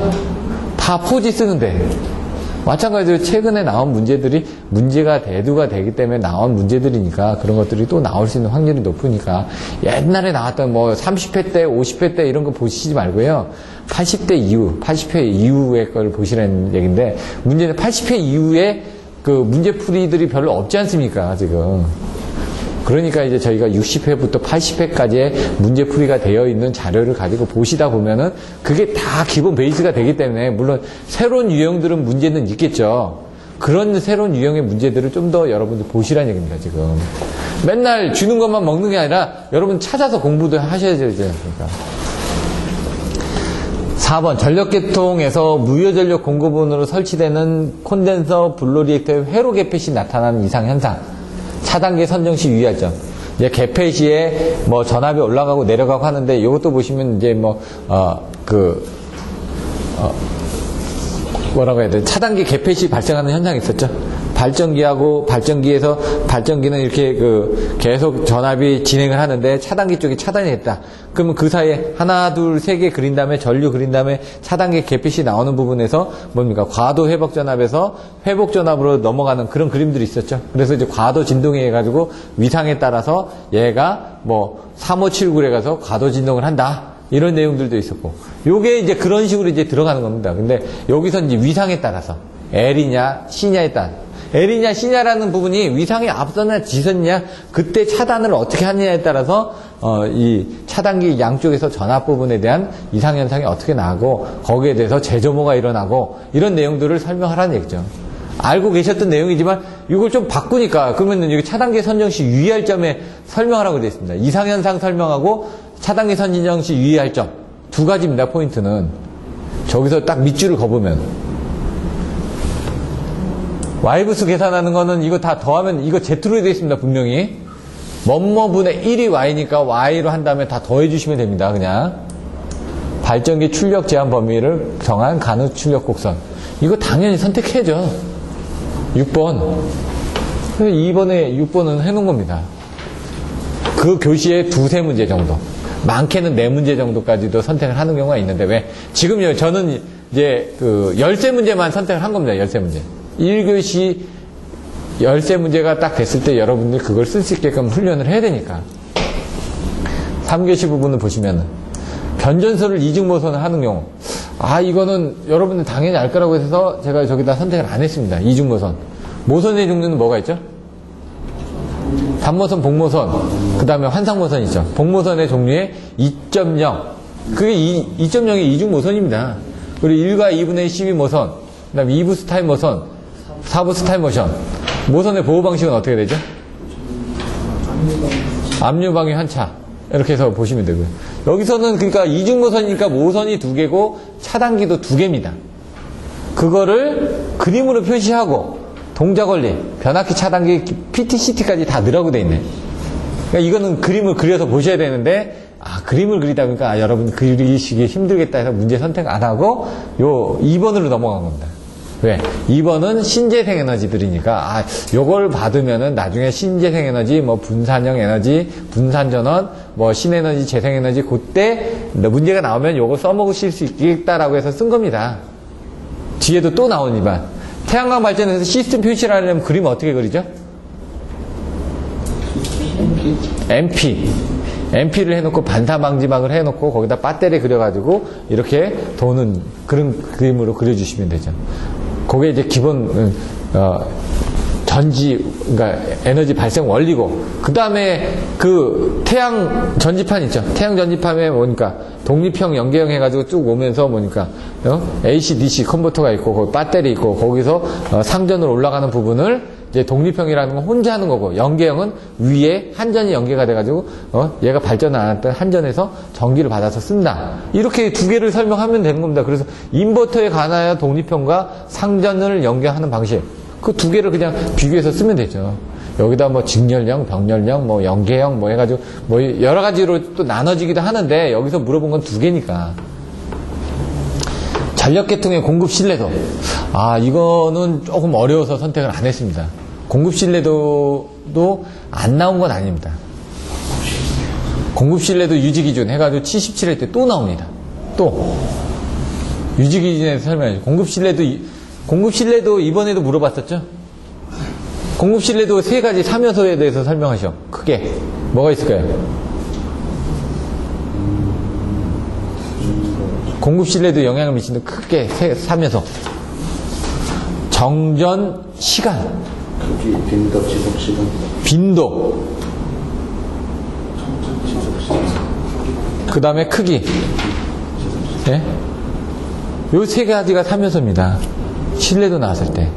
다 4G 쓰는데. 마찬가지로 최근에 나온 문제들이 문제가 대두가 되기 때문에 나온 문제들이니까 그런 것들이 또 나올 수 있는 확률이 높으니까 옛날에 나왔던 뭐 30회 때, 50회 때 이런 거 보시지 말고요. 80대 이후, 80회 이후의 걸 보시라는 얘기인데 문제는 80회 이후에 그 문제풀이들이 별로 없지 않습니까, 지금. 그러니까 이제 저희가 60회부터 80회까지의 문제풀이가 되어 있는 자료를 가지고 보시다 보면은 그게 다 기본 베이스가 되기 때문에 물론 새로운 유형들은 문제는 있겠죠. 그런 새로운 유형의 문제들을 좀 더 여러분들 보시라는 얘기입니다, 지금. 맨날 주는 것만 먹는 게 아니라 여러분 찾아서 공부도 하셔야 되지 않습니까? 4번 전력계통에서 무효전력 공급원으로 설치되는 콘덴서 블로리액터의 회로 개폐 시 나타나는 이상 현상. 차단기 선정 시 유의할 점. 이제 개폐 시에 뭐 전압이 올라가고 내려가고 하는데 이것도 보시면 이제 뭐라고 해야 돼? 차단기 개폐 시 발생하는 현상이 있었죠. 발전기에서 발전기는 이렇게 계속 전압이 진행을 하는데 차단기 쪽이 차단이 됐다. 그러면 그 사이에 하나, 둘, 세 개 그린 다음에 전류 그린 다음에 차단기 개폐 시 나오는 부분에서 뭡니까? 과도 회복 전압에서 회복 전압으로 넘어가는 그런 그림들이 있었죠. 그래서 이제 과도 진동에 해가지고 위상에 따라서 얘가 뭐 3579에 가서 과도 진동을 한다. 이런 내용들도 있었고. 요게 이제 그런 식으로 이제 들어가는 겁니다. 근데 여기서 이제 위상에 따라서 L이냐 C냐에 따라 L이냐 C냐라는 부분이 위상이 앞서냐 뒤섰냐 그때 차단을 어떻게 하느냐에 따라서 이 차단기 양쪽에서 전압 부분에 대한 이상 현상이 어떻게 나고 거기에 대해서 재조모가 일어나고 이런 내용들을 설명하라는 얘기죠. 알고 계셨던 내용이지만 이걸 좀 바꾸니까 그러면 여기 차단기 선정 시 유의할 점에 설명하라고 되어 있습니다. 이상 현상 설명하고 차단기 선정 시 유의할 점 두 가지입니다. 포인트는 저기서 딱 밑줄을 그어보면 Y부수 계산하는 거는 이거 다 더하면 이거 Z로 되어 있습니다. 분명히 뭐뭐분의 1이 Y니까 Y로 한 다음에 다 더해주시면 됩니다. 그냥 발전기 출력 제한 범위를 정한 간호 출력 곡선 이거 당연히 선택해야죠. 6번 2번에 6번은 해놓은 겁니다. 그 교시에 두세 문제 정도 많게는 4문제 정도까지도 선택을 하는 경우가 있는데 왜 지금요 저는 이제 13문제만 선택을 한 겁니다. 13문제 1교시 13문제가 딱 됐을 때 여러분들이 그걸 쓸 수 있게끔 훈련을 해야 되니까 3교시 부분을 보시면은 변전소를 이중모선을 하는 경우 이거는 여러분들 당연히 알 거라고 해서 제가 저기다 선택을 안 했습니다. 이중모선 모선의 종류는 뭐가 있죠? 단모선, 복모선, 그 다음에 환상모선 있죠. 복모선의 종류에 2.0 그게 2.0이 이중모선입니다. 그리고 1과 2분의 12모선 그 다음에 2부 스타일 모선 4부 스타일 모션 모선의 보호 방식은 어떻게 되죠? 압류방위 한차 이렇게 해서 보시면 되고요. 여기서는 그러니까 이중모선이니까 모선이 2개고 차단기도 2개입니다. 그거를 그림으로 표시하고 동작 원리, 변압기 차단기, PT-CT까지 다 넣으라고 돼 있네. 그러니까 이거는 그림을 그려서 보셔야 되는데 그림을 그리다 보니까 여러분 그리시기 힘들겠다 해서 문제 선택 안 하고 요 2번으로 넘어간 겁니다. 왜? 2번은 신재생 에너지들이니까 요걸 받으면은 나중에 신재생 에너지, 뭐 분산형 에너지, 분산전원, 뭐 신에너지, 재생에너지 그때 문제가 나오면 요거 써먹으실 수 있겠다라고 해서 쓴 겁니다. 뒤에도 또 나오니까 태양광 발전에서 시스템 표시를 하려면 그림 어떻게 그리죠? MP를 해놓고 반사방지막을 해놓고 거기다 배터리 그려가지고 이렇게 도는 그런 그림으로 그려주시면 되죠. 그게 이제 기본 전지, 그러니까 에너지 발생 원리고, 그 다음에 그 태양 전지판 있죠. 태양 전지판에 뭐니까 독립형 연계형 해가지고 쭉 오면서 뭐니까 AC/DC 컨버터가 있고, 거기 배터리 있고, 거기서 상전으로 올라가는 부분을 이제 독립형이라는 건 혼자 하는 거고, 연계형은 위에 한전이 연계가 돼가지고 얘가 발전을 안 했던 한전에서 전기를 받아서 쓴다. 이렇게 두 개를 설명하면 되는 겁니다. 그래서 인버터에 관하여 독립형과 상전을 연계하는 방식. 그 두 개를 그냥 비교해서 쓰면 되죠. 여기다 뭐 직렬형, 병렬형, 뭐 연계형 뭐 해가지고 뭐 여러 가지로 또 나눠지기도 하는데 여기서 물어본 건 두 개니까. 전력계통의 공급 신뢰도. 이거는 조금 어려워서 선택을 안 했습니다. 공급 신뢰도도 안 나온 건 아닙니다. 공급 신뢰도 유지 기준 해가지고 77회 때 또 나옵니다. 또 유지 기준에서 설명해요. 공급 신뢰도 이번에도 물어봤었죠. 공급 신뢰도 세 가지 사면소에 대해서 설명하셔. 크게 뭐가 있을까요? 공급 신뢰도 영향을 미치는 크게 사면소. 정전 시간. 크기, 빈도, 지속 시간. 빈도. 그 다음에 크기. 예? 요 세 가지가 사면소입니다. 신뢰도 나왔을 때.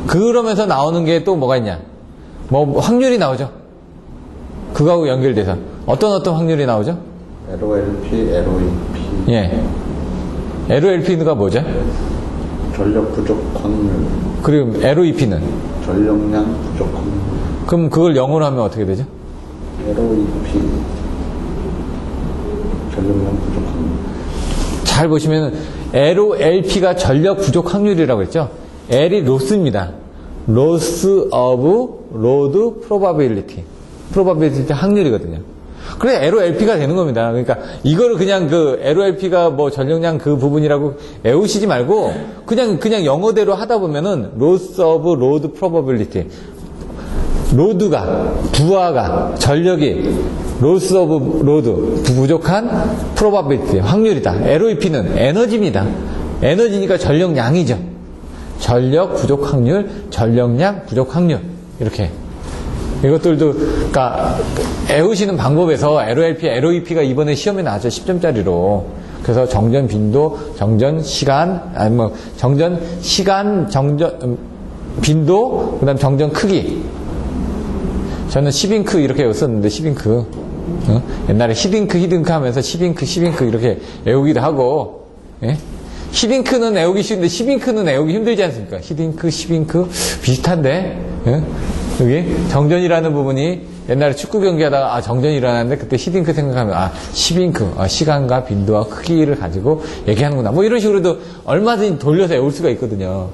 그러면서 나오는 게 또 뭐가 있냐? 확률이 나오죠. 그거하고 연결돼서. 어떤 확률이 나오죠? LOLP, LOEP. 예. LOLP가 뭐죠? 전력 부족 확률. 그리고 LOEP는? 전력량 부족 확률. 그럼 그걸 영어로 하면 어떻게 되죠? LOEP. 전력량 부족 확률. 잘 보시면 LOLP가 전력 부족 확률이라고 했죠. L이 로스입니다. Loss of load probability. probability 확률이거든요. 그래서 LOLP가 되는 겁니다. 그러니까 이거를 그냥 그 LOLP가 뭐 전력량 그 부분이라고 외우시지 말고 그냥 영어대로 하다 보면은 Loss of load probability. 로드가, 부하가, 전력이 loss of load, 부족한 probability, 확률이다. LOEP는 에너지입니다. 에너지니까 전력량이죠. 전력 부족 확률, 전력량 부족 확률. 이렇게. 이것들도, 그러니까, 외우시는 방법에서 LOLP, LOEP가 이번에 시험에 나왔죠. 10점짜리로. 그래서 정전 빈도, 정전 시간, 정전 시간, 빈도, 그 다음 정전 크기. 저는 10잉크 이렇게 외웠었는데, 10잉크. 옛날에 히딩크 하면서 10잉크 이렇게 외우기도 하고, 예? 10잉크는 외우기 쉬운데 10잉크는 외우기 힘들지 않습니까? 히딩크, 10잉크 비슷한데, 예? 여기 정전이라는 부분이 옛날에 축구 경기하다가 정전이 일어났는데 그때 히딩크 생각하면 10잉크 시간과 빈도와 크기를 가지고 얘기하는구나. 뭐 이런 식으로도 얼마든지 돌려서 외울 수가 있거든요.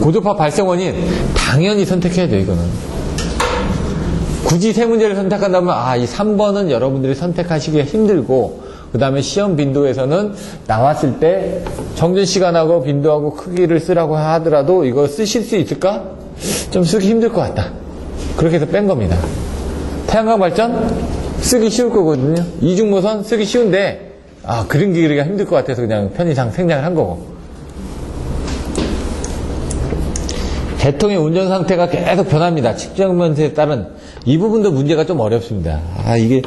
고도파 발생 원인 당연히 선택해야죠. 이거는 굳이 세 문제를 선택한다면 이 3번은 여러분들이 선택하시기가 힘들고, 그 다음에 시험 빈도에서는 나왔을 때 정전 시간하고 빈도하고 크기를 쓰라고 하더라도 이거 쓰실 수 있을까? 좀 쓰기 힘들 것 같다. 그렇게 해서 뺀 겁니다. 태양광 발전 쓰기 쉬울 거거든요. 이중모선 쓰기 쉬운데 그림 그리기가 힘들 것 같아서 그냥 편의상 생략을 한 거고. 대통의 운전 상태가 계속 변합니다. 측정면에 따른 이 부분도 문제가 좀 어렵습니다. 이게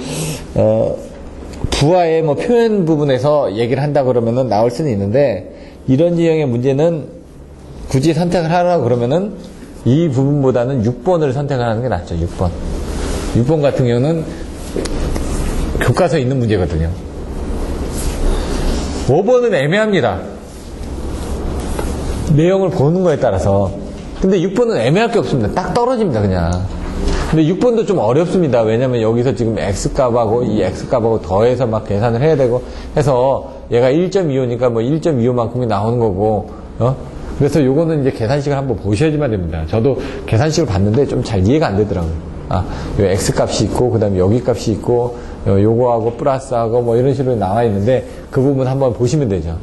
부하의 표현 부분에서 얘기를 한다 그러면은 나올 수는 있는데, 이런 유형의 문제는 굳이 선택을 하라 그러면은 이 부분보다는 6번을 선택을 하는 게 낫죠. 6번 같은 경우는 교과서에 있는 문제거든요. 5번은 애매합니다. 내용을 보는 거에 따라서. 근데 6번은 애매할 게 없습니다. 딱 떨어집니다, 그냥. 근데 6번도 좀 어렵습니다. 왜냐면 여기서 지금 X값하고 이 X값하고 더해서 막 계산을 해야 되고 해서 얘가 1.25니까 1.25만큼이 나오는 거고, 그래서 요거는 이제 계산식을 한번 보셔야지만 됩니다. 저도 계산식을 봤는데 좀 잘 이해가 안 되더라고요. 요 X값이 있고, 그 다음에 여기 값이 있고, 요거하고 플러스하고 이런 식으로 나와 있는데 그 부분 한번 보시면 되죠.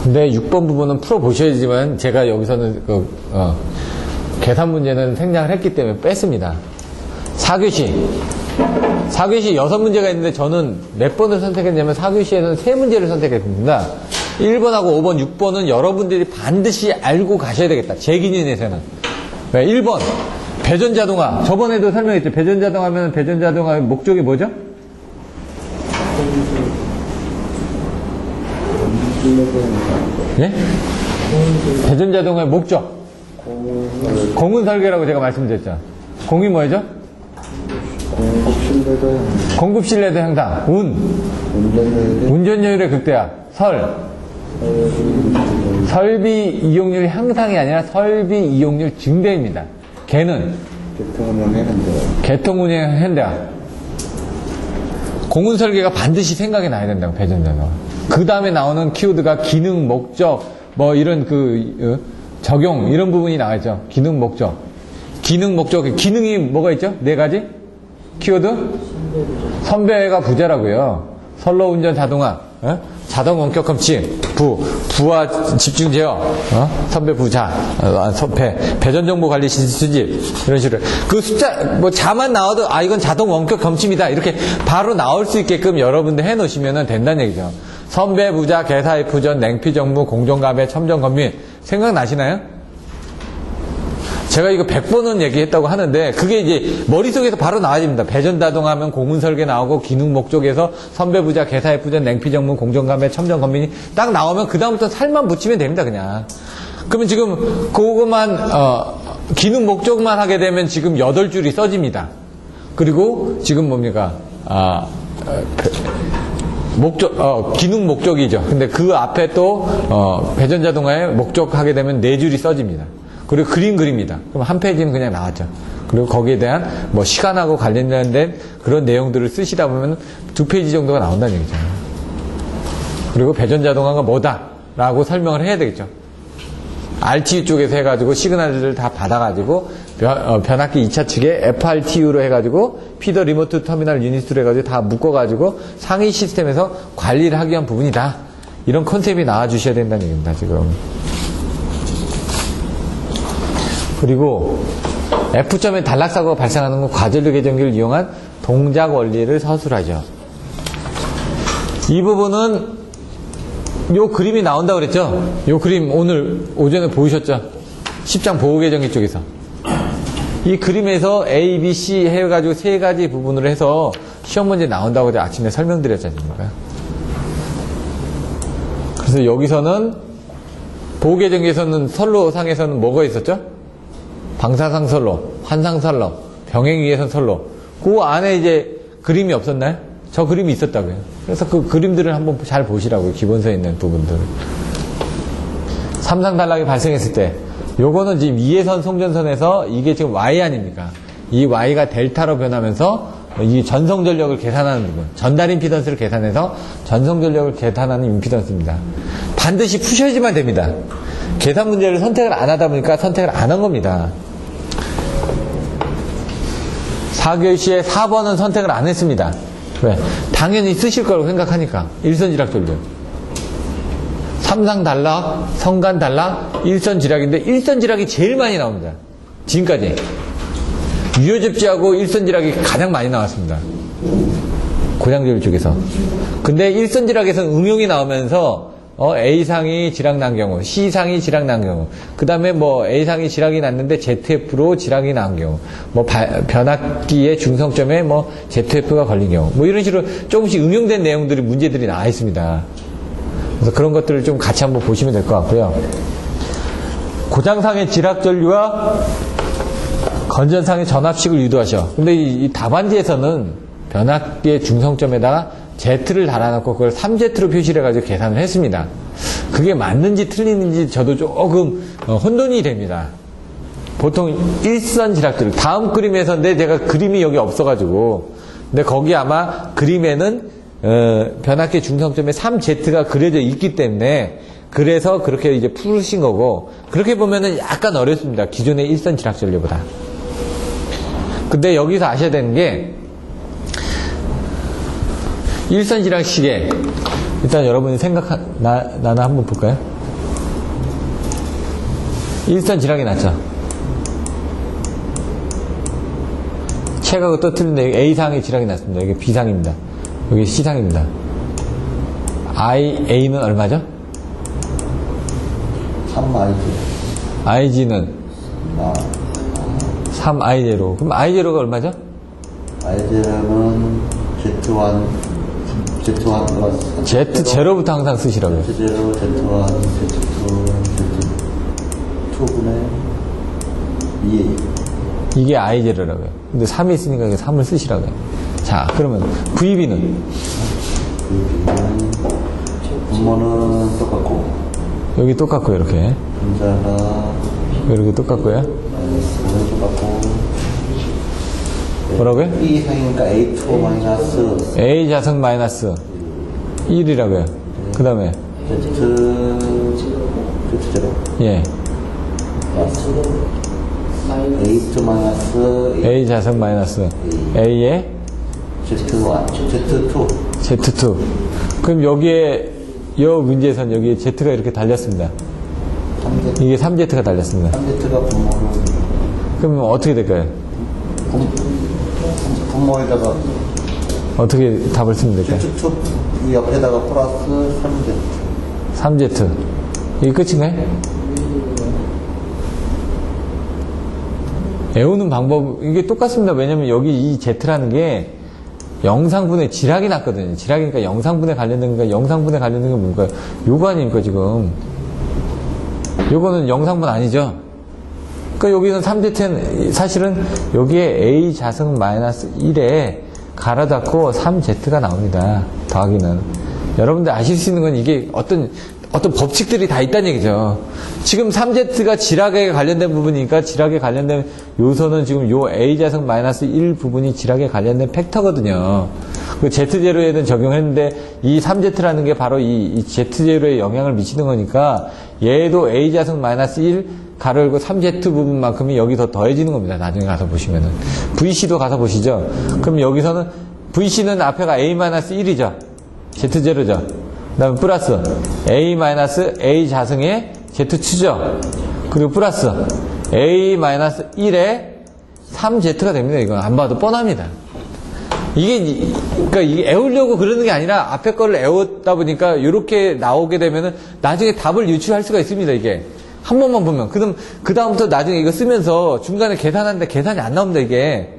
근데 6번 부분은 풀어보셔야지만 제가 여기서는 계산 문제는 생략을 했기 때문에 뺐습니다. 4교시 6문제가 있는데 저는 몇 번을 선택했냐면 4교시에는 3문제를 선택했습니다. 1번하고 5번, 6번은 여러분들이 반드시 알고 가셔야 되겠다. 제 기준에서는. 1번 배전자동화. 저번에도 설명했죠. 배전자동화면 배전자동화의 목적이 뭐죠? 예? 배전자동화의 목적. 공은 설계라고 제가 말씀드렸죠. 공이 뭐죠? 공급 신뢰도 향상. 운전율의 극대화. 설비 이용률 향상이 아니라 설비 이용률 증대입니다. 개는 개통운행 현대화. 공은 설계가 반드시 생각이 나야 된다고, 배전자동화. 그 다음에 나오는 키워드가 기능, 목적, 뭐 이런 적용, 이런 부분이 나와있죠. 기능, 목적. 기능, 목적. 기능이 뭐가 있죠? 네 가지? 키워드? 선배가 부자라고요. 선로 운전 자동화, 자동 원격 검침, 부하 집중 제어, 선배 부자, 배전 정보 관리 수집, 이런 식으로. 그 숫자, 뭐 자만 나와도, 이건 자동 원격 검침이다. 이렇게 바로 나올 수 있게끔 여러분들 해 놓으시면 된다는 얘기죠. 선배 부자, 개사 F전, 냉피 정무, 공정감해, 첨정 검민. 생각나시나요? 제가 이거 100번은 얘기했다고 하는데 그게 이제 머릿속에서 바로 나와집니다. 배전 자동하면 공문 설계 나오고 기능 목적에서 선배 부자, 개사 F전, 냉피 정문, 공정감해, 첨정 검민이 딱 나오면 그 다음부터 살만 붙이면 됩니다. 그냥. 그러면 지금 그거만 기능 목적만 하게 되면 지금 8줄이 써집니다. 그리고 지금 뭡니까? 기능 목적이죠. 근데 그 앞에 또 배전 자동화에 목적 하게 되면 4줄이 써집니다. 그리고 그림 그립니다. 그럼 한 페이지는 그냥 나왔죠. 그리고 거기에 대한 뭐 시간하고 관련된 그런 내용들을 쓰시다 보면 2페이지 정도가 나온다는 얘기죠. 그리고 배전 자동화가 뭐다라고 설명을 해야 되겠죠. RTU 쪽에서 해가지고 시그널들을 다 받아가지고 변압기 2차 측에 FRTU로 해가지고 피더 리모트 터미널 유닛으로 해가지고 다 묶어가지고 상위 시스템에서 관리를 하기 위한 부분이다. 이런 컨셉이 나와주셔야 된다는 얘기입니다. 지금. 그리고 F점에 단락사고가 발생하는 건 과전류 계정기를 이용한 동작 원리를 서술하죠. 이 부분은 요 그림이 나온다고 그랬죠? 요 그림 오늘 오전에 보이셨죠? 10장 보호계정기 쪽에서. 이 그림에서 A, B, C 해가지고 3가지 부분으로 해서 시험 문제 나온다고 아침에 설명드렸지 않습니까? 그래서 여기서는 보호계정기에서는 선로상에서는 뭐가 있었죠? 방사상 선로, 환상 선로, 병행 위해선 선로. 그 안에 이제 그림이 없었나요? 저 그림이 있었다고요. 그래서 그 그림들을 한번 잘 보시라고요. 기본서에 있는 부분들을. 삼상 단락이 발생했을 때 요거는 지금 이해선 송전선에서 이게 지금 Y 아닙니까? 이 Y가 델타로 변하면서 이 전송 전력을 계산하는 부분, 전달 임피던스를 계산해서 전송 전력을 계산하는 임피던스입니다. 반드시 푸셔야지만 됩니다. 계산 문제를 선택을 안 하다 보니까 선택을 안 한 겁니다. 4교시에 4번은 선택을 안 했습니다. 왜? 당연히 쓰실 거라고 생각하니까. 일선지락전력. 삼상 단락, 성간 단락, 일선지락인데 일선지락이 제일 많이 나옵니다. 지금까지. 유효접지하고 일선지락이 가장 많이 나왔습니다. 고장조율 쪽에서. 근데 일선지락에서는 응용이 나오면서 A상이 지락 난 경우, C상이 지락 난 경우, 그 다음에 뭐 A상이 지락이 났는데 ZF로 지락이 난 경우, 뭐 변압기의 중성점에 뭐 ZF가 걸린 경우, 뭐 이런 식으로 조금씩 응용된 내용들이 문제들이 나와 있습니다. 그래서 그런 것들을 좀 같이 한번 보시면 될 것 같고요. 고장상의 지락 전류와 건전상의 전압식을 유도하셔. 근데 이 답안지에서는 변압기의 중성점에다가 Z를 달아놓고 그걸 3Z로 표시를 해가지고 계산을 했습니다. 그게 맞는지 틀리는지 저도 조금 혼돈이 됩니다. 보통 일선 지락들, 다음 그림에서인데 제가 그림이 여기 없어가지고, 근데 거기 아마 그림에는 변압기 중성점에 3Z가 그려져 있기 때문에 그래서 그렇게 이제 풀으신 거고, 그렇게 보면은 약간 어렵습니다. 기존의 일선 지락 전류보다. 근데 여기서 아셔야 되는 게 일선 지락 시계, 일단 여러분이 나나 한번 볼까요? 일선 지락이 났죠. 책하고 또 틀린데 여기 A상의 지락이 났습니다. 여기 B상입니다. 여기 C상입니다. A는 얼마죠? 3IG. IG는 3I0. 그럼 I0가 얼마죠? IG는 Z0부터 항상 쓰시라고요. Z0, Z1, Z2분의 2A. 이게 I0라고요. 근데 3이 있으니까 3을 쓰시라고요. 자, 그러면 VB는? 분모는 똑같고. 여기 똑같고요, 이렇게. 분자가. 이렇게 똑같고요. 똑같고. 뭐라고요? B상이니까 A2 마이너스 A 자승 마이너스 1이라고요. 그 다음에, Z0. 예. A2 마이너스 A 자석 마이너스 A에 Z1, Z2. Z2. 그럼 여기에, 여 문제에선 여기에 Z가 이렇게 달렸습니다. 3Z, 이게 3Z가 달렸습니다. 3Z가 분모를, 그럼 어떻게 될까요? 분모에다가 어떻게 답을 쓰면 될까요? Z2 이 옆에다가 플러스 3Z. 3Z. 이게 끝인가요? 외우는 방법, 이게 똑같습니다. 왜냐면 여기 이 Z라는 게 영상분해, 지락이 났거든요. 지락이니까 영상분해 관련된 거니까 영상분해 관련된 게 뭔가요? 요거 아닙니까, 지금? 요거는 영상분 아니죠? 그러니까 여기는 3Z는 사실은 여기에 A 자승 마이너스 1에 가로 닫고 3Z가 나옵니다. 더하기는. 여러분들 아실 수 있는 건 이게 어떤 법칙들이 다 있다는 얘기죠. 지금 3Z가 지락에 관련된 부분이니까 지락에 관련된 요소는 지금 요 A 자승 마이너스 1 부분이 지락에 관련된 팩터거든요. 그 Z0에는 적용했는데 이 3Z라는 게 바로 이 Z0에 영향을 미치는 거니까 얘도 A 자승 마이너스 1 가로 열고 3Z 부분만큼이 여기서 더해지는 겁니다. 나중에 가서 보시면은. VC도 가서 보시죠. 그럼 여기서는 VC는 앞에가 A-1이죠. Z0죠. 그 다음에 플러스 A-A 자승의 Z2죠. 그리고 플러스 A-1에 3Z가 됩니다. 이건 안 봐도 뻔합니다. 그러니까 이게 애우려고 그러는 게 아니라 앞에 거를 애웠다 보니까 이렇게 나오게 되면은 나중에 답을 유출할 수가 있습니다. 이게. 한 번만 보면. 그럼 그다음부터 나중에 이거 쓰면서 중간에 계산하는데 계산이 안 나옵니다. 이게.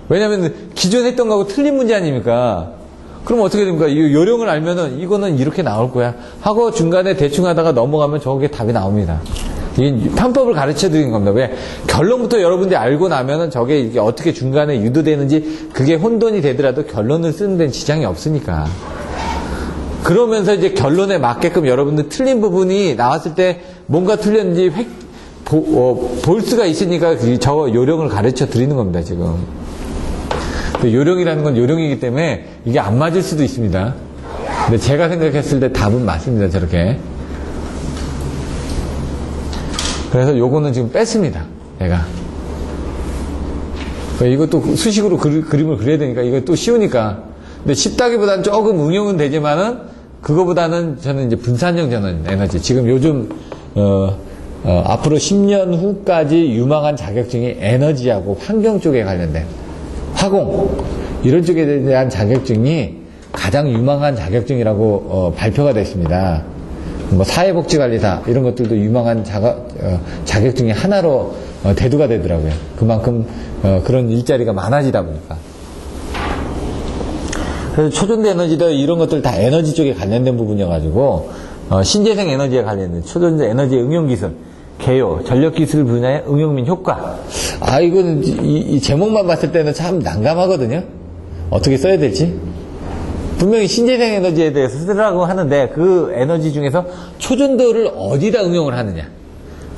왜냐면 기존에 했던 거하고 틀린 문제 아닙니까? 그럼 어떻게 됩니까? 이 요령을 알면은 이거는 이렇게 나올 거야 하고 중간에 대충 하다가 넘어가면 저게 답이 나옵니다. 이게 편법을 가르쳐 드리는 겁니다. 왜? 결론부터 여러분들이 알고 나면은 저게 이게 어떻게 중간에 유도되는지 그게 혼돈이 되더라도 결론을 쓰는 데는 지장이 없으니까. 그러면서 이제 결론에 맞게끔 여러분들 틀린 부분이 나왔을 때 뭔가 틀렸는지 볼 수가 있으니까 저 요령을 가르쳐 드리는 겁니다, 지금. 요령이라는 건 요령이기 때문에 이게 안 맞을 수도 있습니다. 근데 제가 생각했을 때 답은 맞습니다, 저렇게. 그래서 요거는 지금 뺐습니다, 내가. 이것도 수식으로 그림을 그려야 되니까 이거 또 쉬우니까. 근데 쉽다기보다는 조금 응용은 되지만은 그거보다는 저는 이제 분산형 전원 에너지. 지금 요즘, 앞으로 10년 후까지 유망한 자격증이 에너지하고 환경 쪽에 관련된 화공, 이런 쪽에 대한 자격증이 가장 유망한 자격증이라고 발표가 됐습니다. 뭐 사회복지관리사 이런 것들도 유망한 자격증이 하나로 대두가 되더라고요. 그만큼 그런 일자리가 많아지다 보니까. 그래서 초전도 에너지도 이런 것들 다 에너지 쪽에 관련된 부분이어가지고 신재생 에너지에 관련된 초전도 에너지 응용 기술, 개요, 전력 기술 분야의 응용 및 효과. 이거는 이 제목만 봤을 때는 참 난감하거든요. 어떻게 써야 될지. 분명히 신재생 에너지에 대해서 쓰라고 하는데 그 에너지 중에서 초전도를 어디다 응용을 하느냐.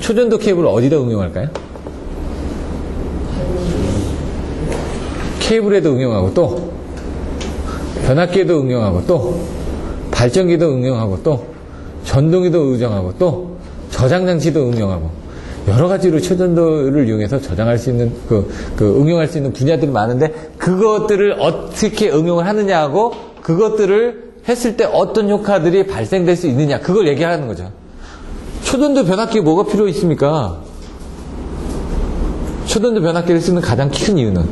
초전도 케이블을 어디다 응용할까요? 케이블에도 응용하고 또 변압기에도 응용하고 또 발전기도 응용하고 또 전동기도 응용하고 또 저장장치도 응용하고 여러 가지로 초전도를 이용해서 저장할 수 있는 응용할 수 있는 분야들이 많은데 그것들을 어떻게 응용을 하느냐하고 그것들을 했을 때 어떤 효과들이 발생될 수 있느냐 그걸 얘기하는 거죠. 초전도 변압기에 뭐가 필요 있습니까? 초전도 변압기를 쓰는 가장 큰 이유는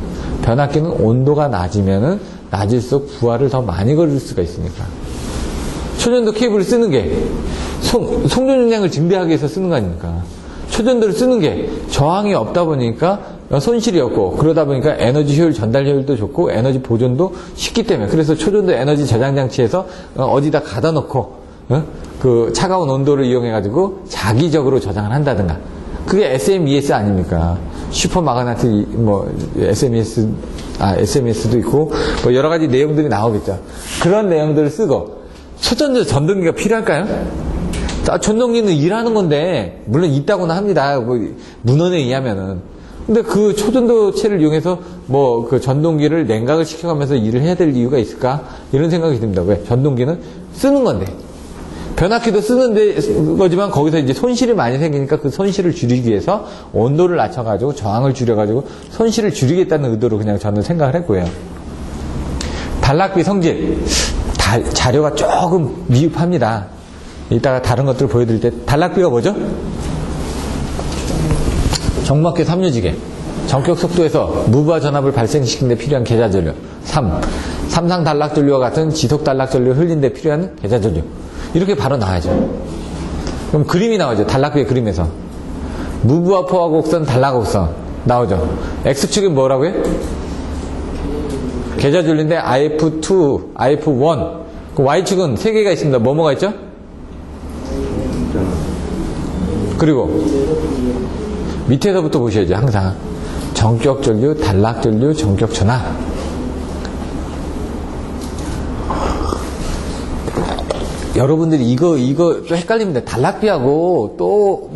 변압기는 온도가 낮으면은 낮을수록 부하를 더 많이 걸을 수가 있으니까. 초전도 케이블을 쓰는 게 송전용량을 증대하기 위해서 쓰는 거 아닙니까? 초전도를 쓰는 게 저항이 없다 보니까 손실이 없고 그러다 보니까 에너지 효율 전달 효율도 좋고 에너지 보존도 쉽기 때문에 그래서 초전도 에너지 저장 장치에서 어디다 가다 놓고 그 차가운 온도를 이용해 가지고 자기적으로 저장을 한다든가 그게 SMES 아닙니까? 슈퍼 마그네틱 뭐 SMES도 있고 뭐 여러 가지 내용들이 나오겠죠. 그런 내용들을 쓰고 초전도 전동기가 필요할까요? 전동기는 일하는 건데 물론 있다고는 합니다. 뭐 문헌에 의하면은. 근데 그 초전도체를 이용해서 뭐 그 전동기를 냉각을 시켜가면서 일을 해야 될 이유가 있을까? 이런 생각이 듭니다. 왜? 전동기는 쓰는 건데. 변압기도 쓰는 거지만 거기서 이제 손실이 많이 생기니까 그 손실을 줄이기 위해서 온도를 낮춰가지고 저항을 줄여가지고 손실을 줄이겠다는 의도로 그냥 저는 생각을 했고요. 단락비 성질. 자료가 조금 미흡합니다. 이따가 다른 것들 보여드릴 때 단락비가 뭐죠? 정막계 삼류지개. 전격 속도에서 무브와 전압을 발생시키는 데 필요한 계좌전류. 3. 삼상 단락전류와 같은 지속 단락전류 흘린 데 필요한 계좌전류. 이렇게 바로 나와야죠. 그럼 그림이 나오죠. 단락비의 그림에서. 무브와 포화 곡선, 단락 곡선 나오죠. X축은 뭐라고요? 계좌전류인데 IF2, IF1. 그 Y축은 3개가 있습니다. 뭐가 있죠? 그리고 밑에서부터 보셔야죠. 항상 전격전류, 단락전류, 전격전압. 여러분들이 이거 좀 헷갈립니다. 단락비하고 또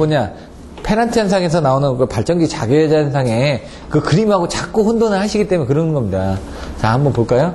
페란트 현상에서 나오는 그 발전기 자결 현상에 그 그림하고 자꾸 혼돈을 하시기 때문에 그러는 겁니다. 자, 한번 볼까요?